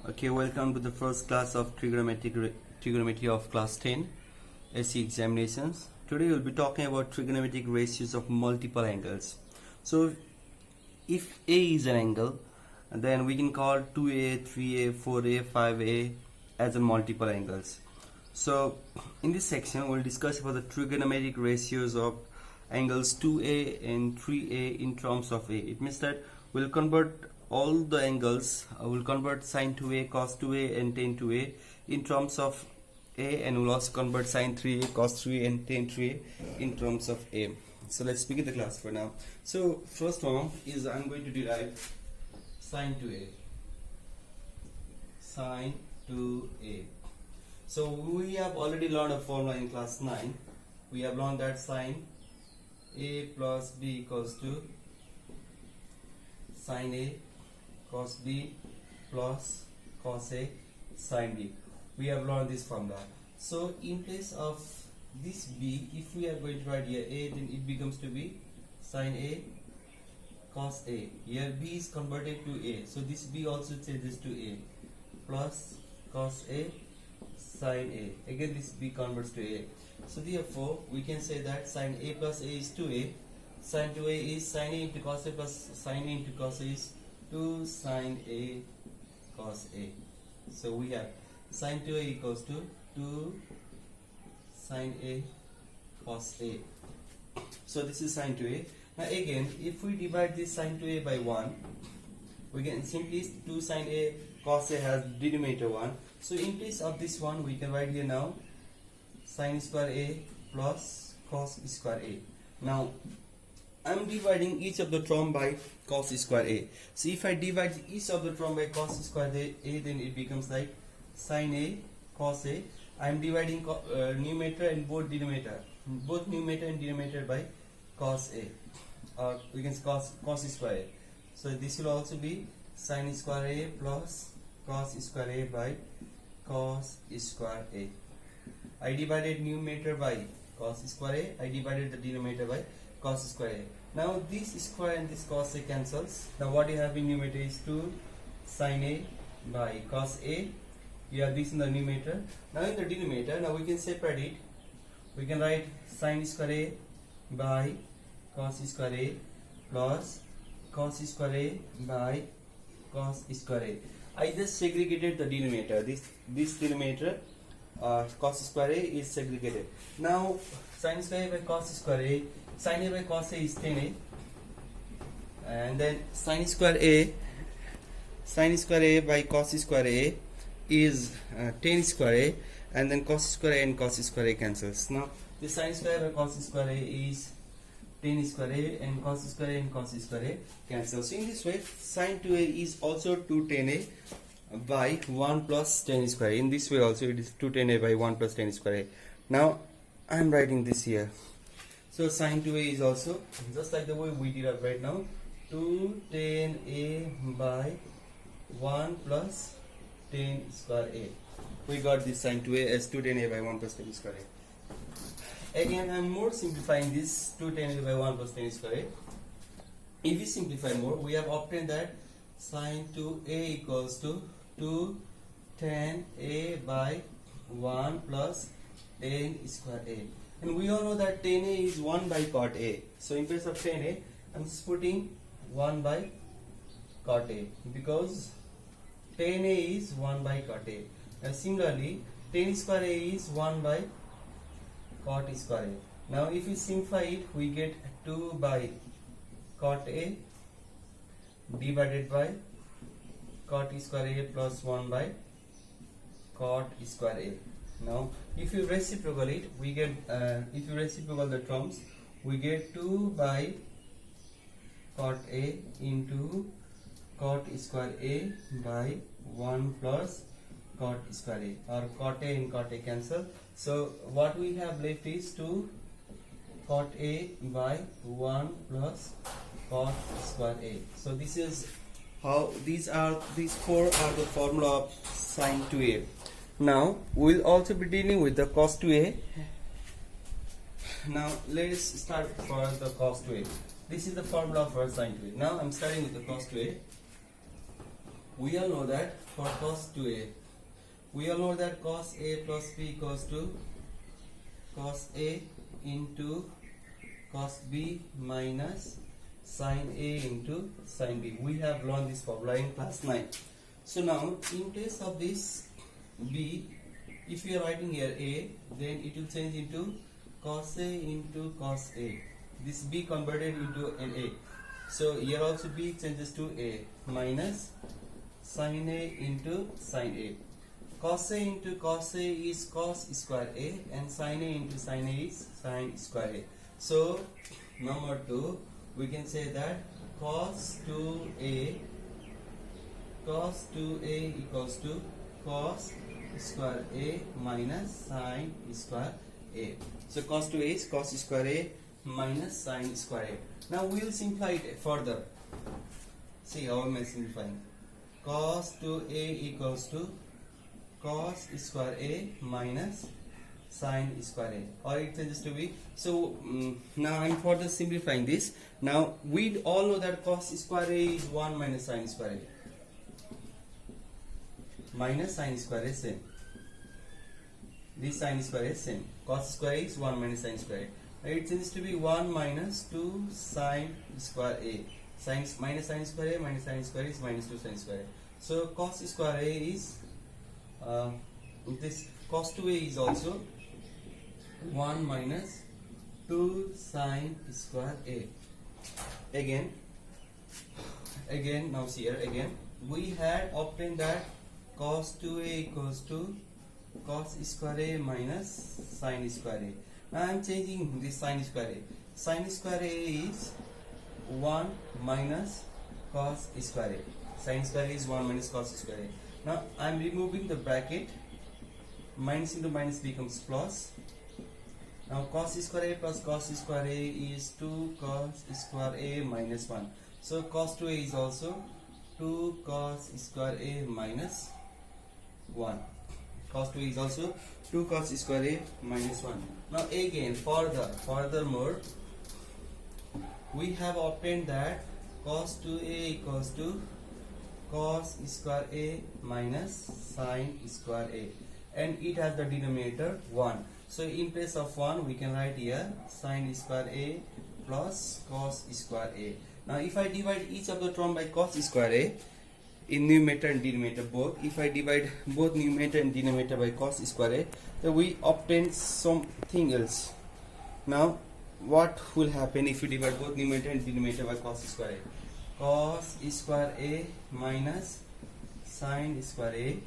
Okay, welcome to the first class of trigonometry of class 10 SE examinations. Today we'll be talking about trigonometric ratios of multiple angles. So if A is an angle, then we can call 2A, 3A, 4A, 5A as a multiple angles. So in this section we'll discuss about the trigonometric ratios of angles 2A and 3A in terms of A. It means that we'll convert all the angles, we'll convert sine 2A, cos 2A and tan 2A in terms of A, and we'll also convert sine 3A, cos 3A and tan 3A in terms of A. So let's begin the class for now. So first one is I'm going to derive sine 2A. Sine 2A. So we have already learned a formula in class 9. We have learned that sine A plus B equals to sine A cos B plus cos A sin B. We have learned this formula. So in place of this B, if we are going to write here A, then it becomes to be sin A cos A. Here B is converted to A, so this B also changes to A, plus cos A sin A. Again this B converts to A. So therefore we can say that sin A plus A is 2A. Sin 2A is sin A into cos A plus sin A into cos A is 2 sin A cos A. So we have sin 2A equals to 2 sin A cos A. So this is sin 2A. Now again, if we divide this sin 2A by 1, we can simply 2 sin A cos A has denominator 1. So in place of this one, we can write here now sin square A plus cos square A. Now I'm dividing each of the term by cos square A. So if I divide each of the term by cos square A, then it becomes like sin A cos A. I'm dividing numerator and both numerator and denominator by cos A, or we can say cos square A. So this will also be sin square A plus cos square A by cos square A. I divided numerator by cos square A. I divided the denominator by cos square A. Now this square and this cos A cancels. Now what you have in numerator is 2 sin A by cos A. You have this in the numerator. Now in the denominator, now we can separate it. We can write sin square A by cos square A plus cos square A by cos square A. I just segregated the denominator. This denominator cos square A is segregated. Now sin square A by cos square A, sin A by cos A is tan A, and then sin square A by cos square A is tan square A, and then cos square A and cos square A cancels. Now the sin square A by cos square A is tan square A, and cos square A and cos square A cancels. So in this way, sin 2A is also 2 tan A by 1 plus tan square A. In this way also it is 2 tan A by 1 plus tan square A. Now I am writing this here. So sin 2A is also just like the way we did it right now, 2 tan A by 1 plus tan square A. We got this sin 2A as 2 tan A by 1 plus tan square A. Again I am more simplifying this 2 tan A by 1 plus tan square A. If we simplify more, we have obtained that sin 2A equals to 2 tan A by 1 plus tan square A. And we all know that tan A is 1 by cot A. So in place of tan A, I'm just putting 1 by cot A, because tan A is 1 by cot A. And similarly, tan square A is 1 by cot square A. Now if we simplify it, we get 2 by cot A divided by cot square A plus 1 by cot square A. Now if you reciprocal it, we get if you reciprocal the terms, we get 2 by cot A into cot square A by 1 plus cot square A, or cot A and cot A cancel. So what we have left is 2 cot A by 1 plus cot square A. So this is how these four are the formula of sin 2A. Now we'll also be dealing with the cos 2A. Now let's start for the cos 2A. This is the formula for sin 2A. Now I'm starting with the cos 2A. we all know that for cos 2a, we all know that cos a plus b equals to cos a into cos b minus sin a into sin b. We have learned this formula in class 9. So now in place of this b, if you are writing here a, then it will change into cos a into cos a. This b converted into an a. So here also b changes to a minus sin a into sin a. Cos a into cos a is cos square a, and sin a into sin a is sin square a. So number 2, we can say that cos 2a equals to cos square a minus sin square a. So cos 2a is cos square a minus sin square a. Now we will simplify it further. See how am I simplifying? Cos 2a equals to cos square a minus sin square a, or it changes to be. So now I'm further simplifying this. Now we all know that cos square a is 1 minus sin square a. Minus sin square a same. This sin square is same. Cos square is 1 minus sin square a. It changes to be 1 minus 2 sin square a. Sin minus sin square a minus sin square is minus 2 sin square a. So cos square a is this cos 2a is also 1 minus 2 sin square a. Again now see here again we had obtained that cos 2a equals to cos square a minus sin square a. Now I am changing this sin square a. Sin square a is 1 minus cos square a. Sin square a is 1 minus cos square a. Now I am removing the bracket. Minus into minus becomes plus. Now cos square a plus cos square a is 2 cos square a minus 1. So cos 2a is also 2 cos square a minus 1. Cos 2a is also 2 cos square a minus 1. Now again furthermore we have obtained that cos 2a equals to cos square a minus sin square a, and it has the denominator 1. So in place of 1 we can write here sin square a plus cos square a. Now if I divide each of the term by cos square a in numerator and denominator both, if I divide both numerator and denominator by cos square a, then we obtain something else. Now what will happen if you divide both numerator and denominator by cos square a? Cos square a minus sin square a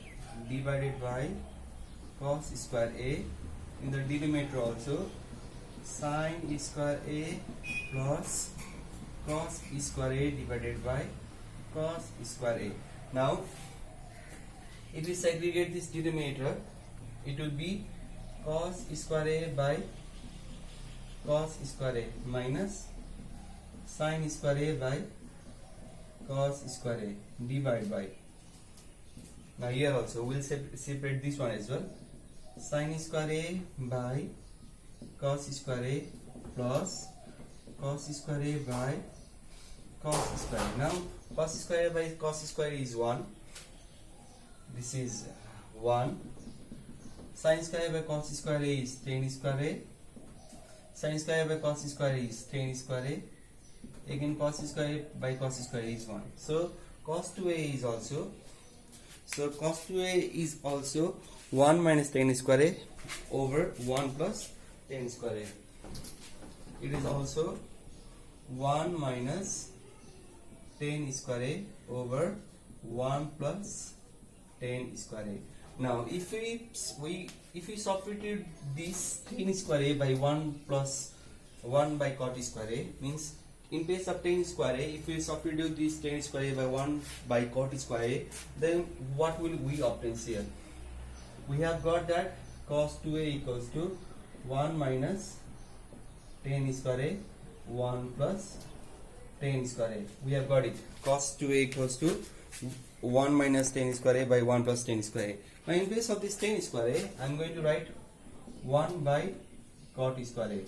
divided by cos square a, in the denominator also sin square a plus cos square a divided by cos square a. Now if we segregate this denominator, it will be cos square a by cos square a minus sin square a by cos square a divided by. Now here also we will separate this one as well. Sin square a by cos square a plus cos square a by cos square a. Now cos square a by cos square a is 1. This is 1. Sin square a by cos square a is tan square a. Sin square a by cos square a is tan square a. Again cos square a by cos square a is 1. So cos 2a is also, so cos 2a is also 1 minus tan square a over 1 plus tan square a. It is also 1 minus tan square a over 1 plus tan square a. Now if we substitute this tan square a by 1 plus 1 by cot square a, means in place of tan square a, if we substitute this tan square a by 1 by cot square a, then what will we obtain here? We have got that cos 2a equals to 1 minus tan square a 1 plus tan square a. We have got it. Cos 2a equals to 1 minus tan square a by 1 plus tan square a. Now in place of this tan square a, I am going to write 1 by cot square a.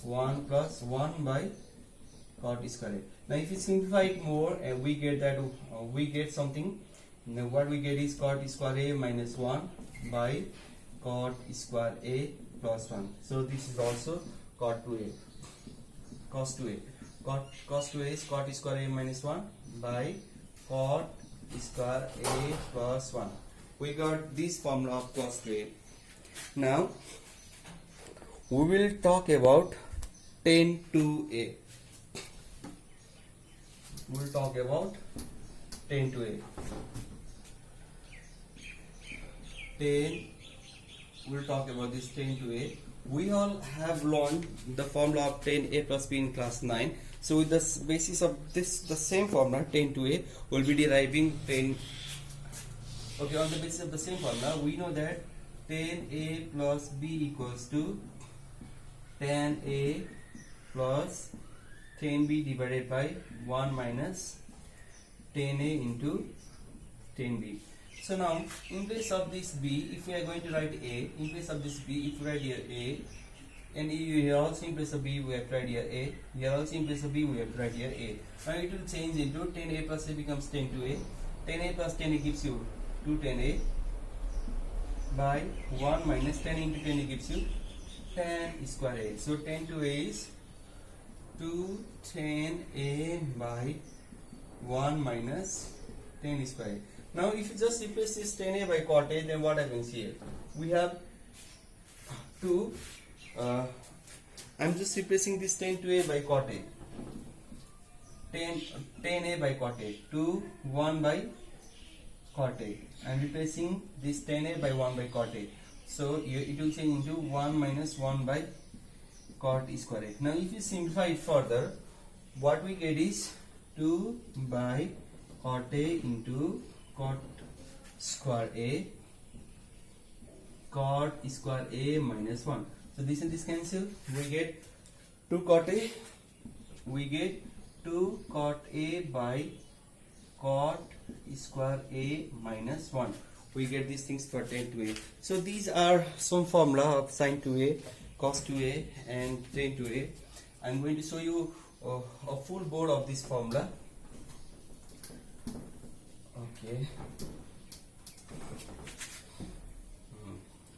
1 plus 1 by cot square a. Now if you simplify it more, we get that we get something. Now what we get is cot square a minus 1 by cot square a plus 1. So this is also cot 2a, cos 2a. Cos 2a is cot square a minus 1 by cot square a plus 1. We got this formula of cos 2a. Now we will talk about tan 2a. We will talk about tan 2a. We will talk about this tan 2a. We all have learned the formula of tan a plus b in class 9. So with the basis of this, the same formula tan 2a, will be deriving tan. Okay, on the basis of the same formula, we know that tan a plus b equals to tan a plus tan b divided by 1 minus tan a into tan b. So now, in place of this b, if we are going to write a, in place of this b, if we write here a, and here also in place of b, we have to write here a, here also in place of b, we have to write here a. Now it will change into tan a plus a becomes tan 2a, tan a plus tan a gives you 2 tan a by 1 minus tan into tan a gives you tan square a. So tan 2a is 2 tan a by 1 minus tan square a. Now if you just replace this tan a by cot a, then what happens here? We have 2, I'm just replacing this tan 2a by cot a, tan a by cot a, 2 1 by cot a. I'm replacing this tan a by 1 by cot a. So it will change into 1 minus 1 by cot square a. Now if you simplify it further, what we get is 2 by cot a into cot square a, cot square a minus 1. So this and this cancel. We get 2 cot a, we get 2 cot a by cot square a minus 1. We get these things for tan 2a. So these are some formula of sin 2a, cos 2a and tan 2a. I'm going to show you a full board of this formula. Okay.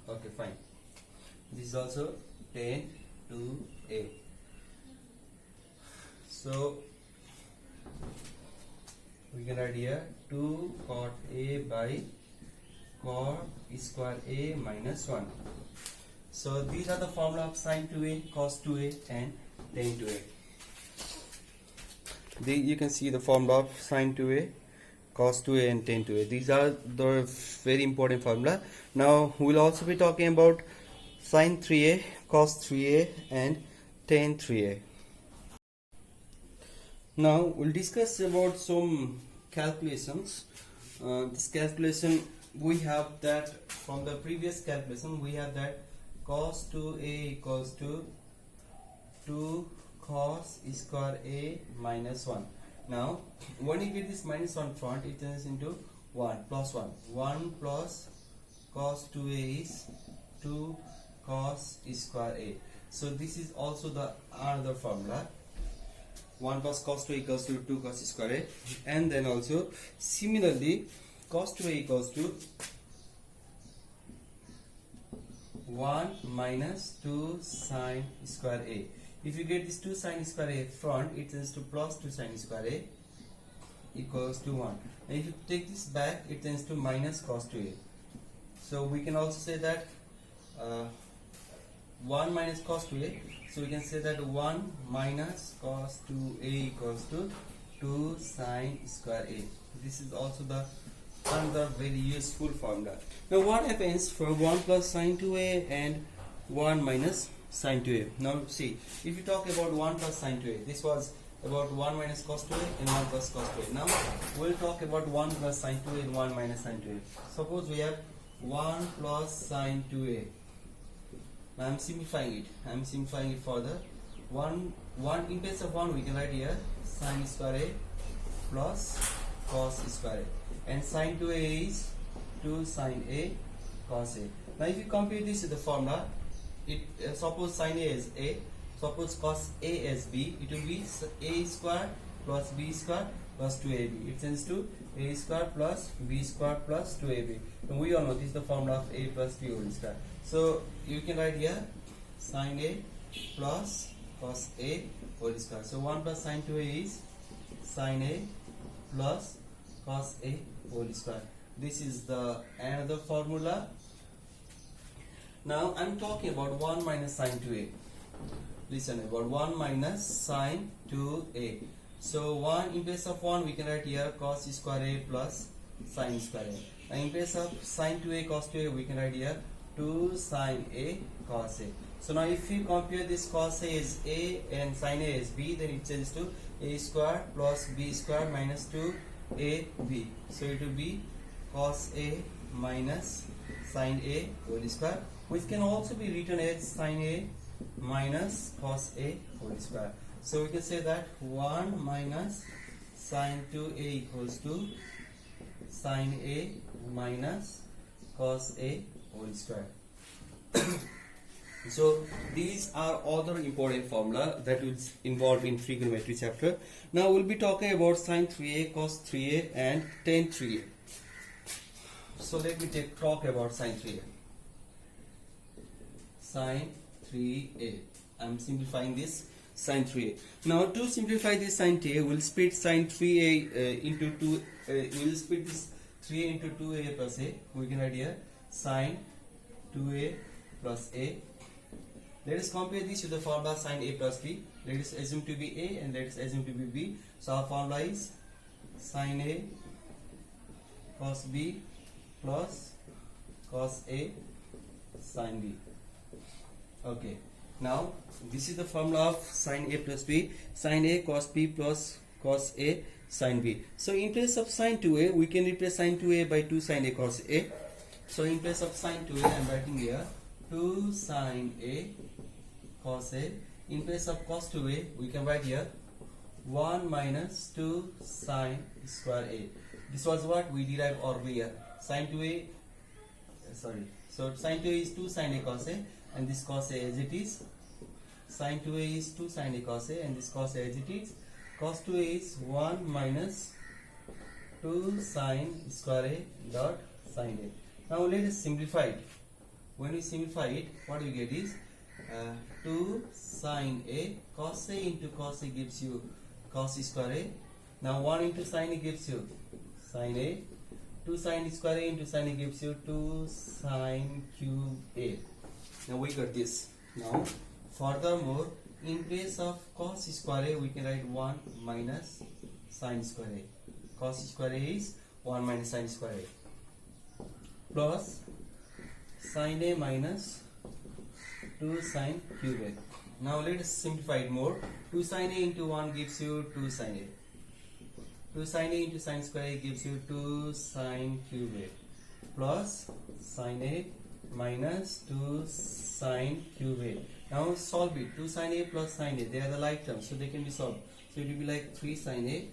Okay, fine. This is also tan 2a. So we can write here 2 cot a by cot square a minus 1. So these are the formula of sin 2a, cos 2a and tan 2a. You can see the formula of sin 2a, cos 2a and tan 2a. These are the very important formula. Now we will also be talking about sin 3a, cos 3a and tan 3a. Now we'll discuss about some calculations. This calculation, we have that from the previous calculation, we have that cos 2a equals to 2 cos square a minus 1. Now when you get this minus 1 front, it turns into 1 plus 1. 1 plus cos 2a is 2 cos square a. So this is also the another formula. 1 plus cos 2 equals to 2 cos square a. And then also similarly cos 2a equals to 1 minus 2 sin square a. If you get this 2 sin square a front, it turns to plus 2 sin square a equals to 1. And if you take this back, it turns to minus cos 2a. So we can also say that 1 minus cos 2a. So we can say that 1 minus cos 2a equals to 2 sin square a. This is also the another very useful formula. Now what happens for 1 plus sin 2a and 1 minus sin 2a? Now see, if you talk about 1 plus sin 2a, this was about 1 minus cos 2a and 1 plus cos 2a. Now we'll talk about 1 plus sin 2a and 1 minus sin 2a. Suppose we have 1 plus sin 2a. Now I'm simplifying it further. 1 in place of 1 we can write here sin square a plus cos square a, and sin 2a is 2 sin a cos a. Now if you compare this to the formula, it suppose sin a is a, suppose cos a as b, it will be a square plus b square plus 2ab. It changes to a square plus b square plus 2ab. And we all know this is the formula of a plus b whole square. So you can write here sin a plus cos a whole square. So 1 plus sin 2a is sin a plus cos a whole square. This is the another formula. Now I'm talking about 1 minus sin 2a. Listen, about 1 minus sin 2a. So 1 in place of 1 we can write here cos square a plus sin square a. And in place of sin 2a cos 2a we can write here 2 sin a cos a. So now if you compare this cos a is a and sin a is b, then it changes to a square plus b square minus 2ab. So it will be cos a minus sin a whole square, which can also be written as sin a minus cos a whole square. So we can say that 1 minus sin 2a equals to sin a minus cos a whole square. So these are other important formula that will involve in trigonometry chapter. Now we'll be talking about sin 3a, cos 3a and tan 3a. So let me talk about sin 3a. Sin 3a. I'm simplifying this sin 3a. Now to simplify this sin 3a, we'll split sin 3a into 2. We'll split this 3a into 2a plus a. We can write here sin 2a plus a. Let us compare this with the formula sin a plus b. Let us assume to be a and let us assume to be b. So our formula is sin a cos b plus cos a sin b. Okay. Now this is the formula of sin a plus b. Sin a cos b plus cos a sin b. So in place of sin 2a, we can replace sin 2a by 2 sin a cos a. So in place of sin 2a, I am writing here 2 sin a cos a. In place of cos 2a, we can write here 1 minus 2 sin square a. This was what we derived earlier. Sin 2a, so sin 2a is 2 sin a cos a, and this cos a as it is. Sin 2a is 2 sin a cos a, and this cos a as it is. Cos 2a is 1 minus 2 sin square a dot sin a. Now let us simplify it. When we simplify it, what we get is 2 sin a. Cos a into cos a gives you cos square a. Now 1 into sin a gives you sin a. 2 sin square a into sin a gives you 2 sin cube a. Now we got this. Now furthermore, in place of cos square a, we can write 1 minus sin square a. Cos square a is 1 minus sin square a plus sin a minus 2 sin cube a. Now let us simplify it more. 2 sin a into 1 gives you 2 sin a. 2 sin a into sin square a gives you 2 sin cube a plus sin a minus 2 sin cube a. Now solve it. 2 sin a plus sin a, they are the like terms, so they can be solved. So it will be like 3 sin a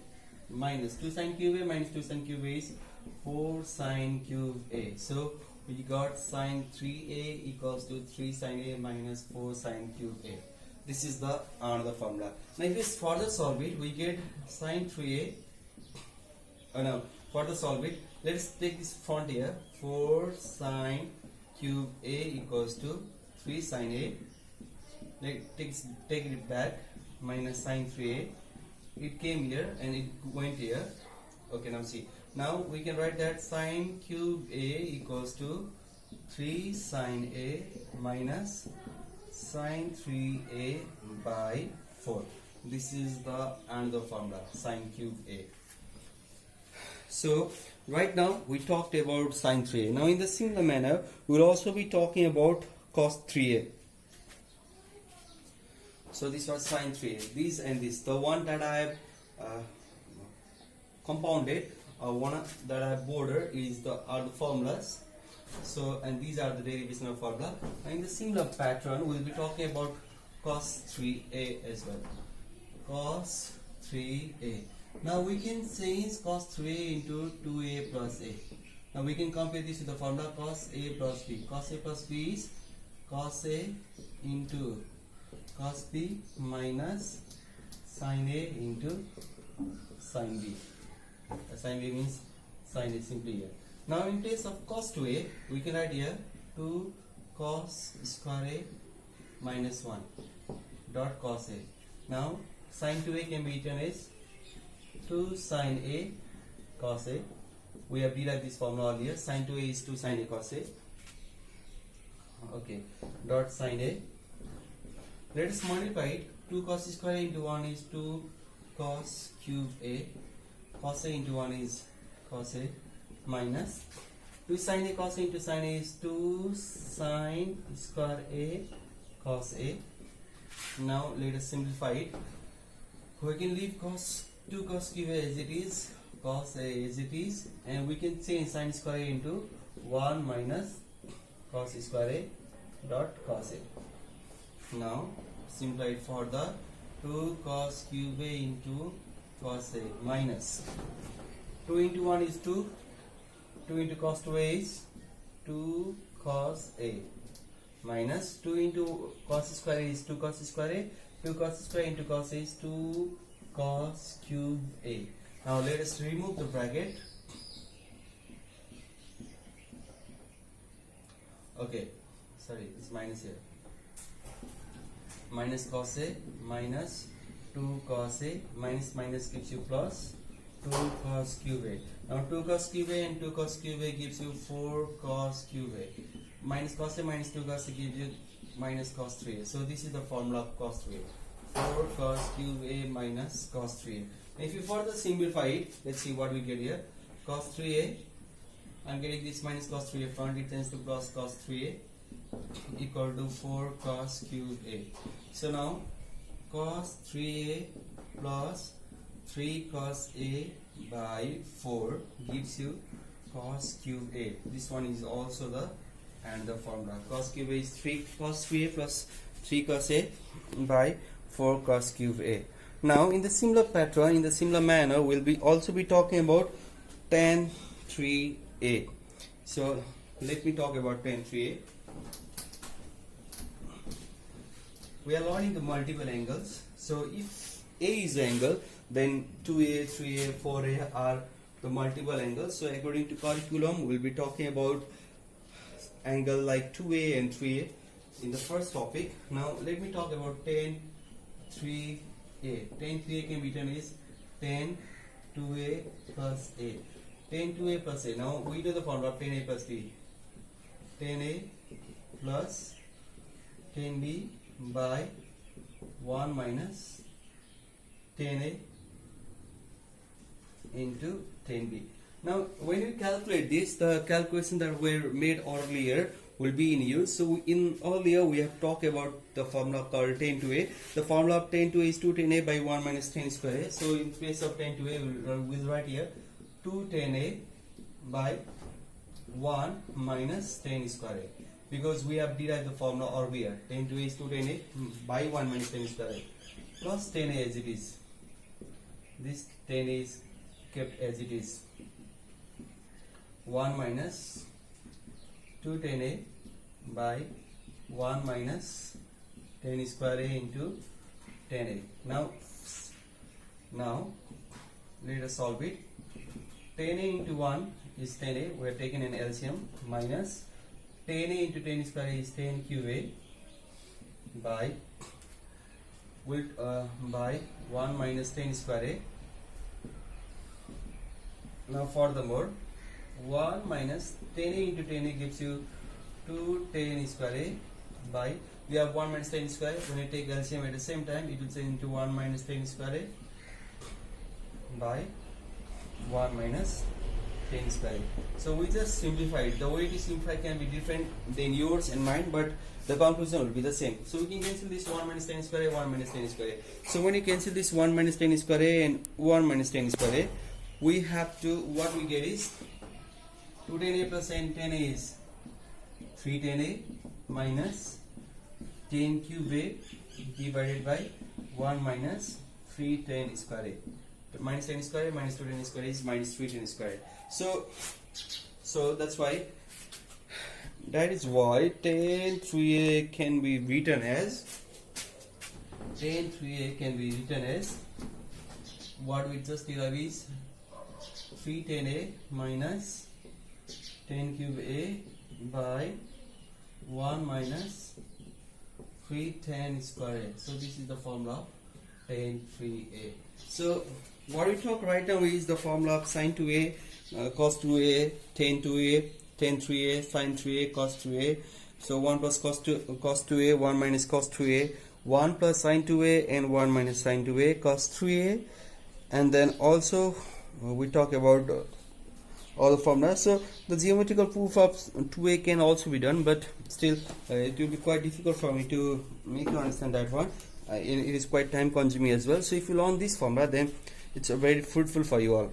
minus 2 sin cube a minus 2 sin cube a is 4 sin cube a. So we got sin 3a equals to 3 sin a minus 4 sin cube a. This is the another formula. Now if we further solve it, we get sin 3a. Now further solve it. Let's take this front here. 4 sin cube a equals to 3 sin a. Take it back, minus sin 3a. It came here and it went here. Okay, now see. Now we can write that sin cube a equals to 3 sin a minus sin 3a by 4. This is the another formula, sin cube a. So right now we talked about sin 3a. Now in the similar manner, we will also be talking about cos 3a. So this was sin 3a. This and this. The one that I have compounded, one that I have bordered are the formulas. So and these are the derivation of formula. And in the similar pattern, we will be talking about cos 3a as well. Cos 3a. Now we can change cos 3a into 2a plus a. Now we can compare this with the formula cos a plus b. Cos a plus b is cos a into cos b minus sin a into sin b. Sin b means sin is simply here. Now in place of cos 2a, we can write here 2 cos square a minus 1 dot cos a. Now sin 2a can be written as 2 sin a cos a. We have derived this formula earlier. Sin 2a is 2 sin a cos a. Okay, dot sin a. Let us multiply it. 2 cos square into 1 is 2 cos cube a. Cos a into 1 is cos a minus 2 sin a cos a into sin a is 2 sin square a cos a. Now let us simplify it. We can leave 2 cos cube a as it is, cos a as it is, and we can change sin square a into 1 minus cos square a dot cos a. Now simplify it further. 2 cos cube a into cos a minus 2 into 1 is 2. 2 into cos 2a is 2 cos a minus 2 into cos square a is 2 cos square a. 2 cos square into cos a is 2 cos cube a. Now let us remove the bracket. Okay, sorry, it's minus here. Minus cos a minus 2 cos a minus minus gives you plus 2 cos cube a. Now 2 cos cube a and 2 cos cube a gives you 4 cos cube a. Minus cos a minus 2 cos a gives you minus cos 3a. So this is the formula of cos 3a. 4 cos cube a minus cos 3a. If you further simplify it, let's see what we get here. Cos 3a, I'm getting this minus cos 3a front, it turns to plus cos 3a equal to 4 cos cube a. So now cos 3a plus 3 cos a by 4 gives you cos cube a. This one is also the formula. Cos cube a is 3 cos 3a plus 3 cos a by 4 cos cube a. Now in the similar pattern, in the similar manner, we'll be also be talking about tan 3a. So let me talk about tan 3a. We are learning the multiple angles. So if a is the angle, then 2a, 3a, 4a are the multiple angles. So according to curriculum, we'll be talking about angle like 2a and 3a in the first topic. Now let me talk about tan 3a. Tan 3a can be written as tan 2a plus a. Tan 2a plus a. Now we do the formula of tan a plus b. Tan a plus tan b by 1 minus tan a into tan b. Now when we calculate this, the calculation that were made earlier will be in use. So in earlier we have talked about the formula called tan 2a. The formula of tan 2a is 2 tan a by 1 minus tan square a. So in place of tan 2a we'll write here 2 tan a by 1 minus tan square a, because we have derived the formula earlier. Tan 2a is 2 tan a by 1 minus tan square a plus tan a as it is. This tan a is kept as it is. 1 minus 2 tan a by 1 minus tan square a into tan a. Now let us solve it. Tan a into 1 is tan a. We have taken an LCM minus tan a into tan square a is tan cube a by 1 minus tan square a. Now furthermore, 1 minus tan a into tan a gives you 2 tan square a by, we have 1 minus tan square. When I take LCM at the same time, it will change into 1 minus tan square a by 1 minus tan square a. So we just simplified. The way it is simplified can be different than yours and mine, but the conclusion will be the same. So we can cancel this 1 minus tan square a, 1 minus tan square a. So when you cancel this 1 minus tan square a and 1 minus tan square a, we have to, what we get is 2 tan a plus tan a is 3 tan a minus tan cube a divided by 1 minus 3 tan square a. Minus tan square a minus 2 tan square a is minus 3 tan square a. So that's why, that is why tan 3a can be written as what we just derived is 3 10a minus 10 cube a by 1 minus 3 10 square a. So this is the formula of tan 3a. So what we talk right now is the formula of sine 2a, cos 2a, tan 2a, tan 3a, sin 3a, cos 2a. So 1 plus cos 2a, 1 minus cos 2a, 1 plus sin 2a, and 1 minus sin 2a, cos 3a. And then also we talk about all the formulas. So the geometrical proof of 2a can also be done, but still it will be quite difficult for me to make you understand that one. It is quite time consuming as well. So if you learn this formula, then it's very fruitful for you all.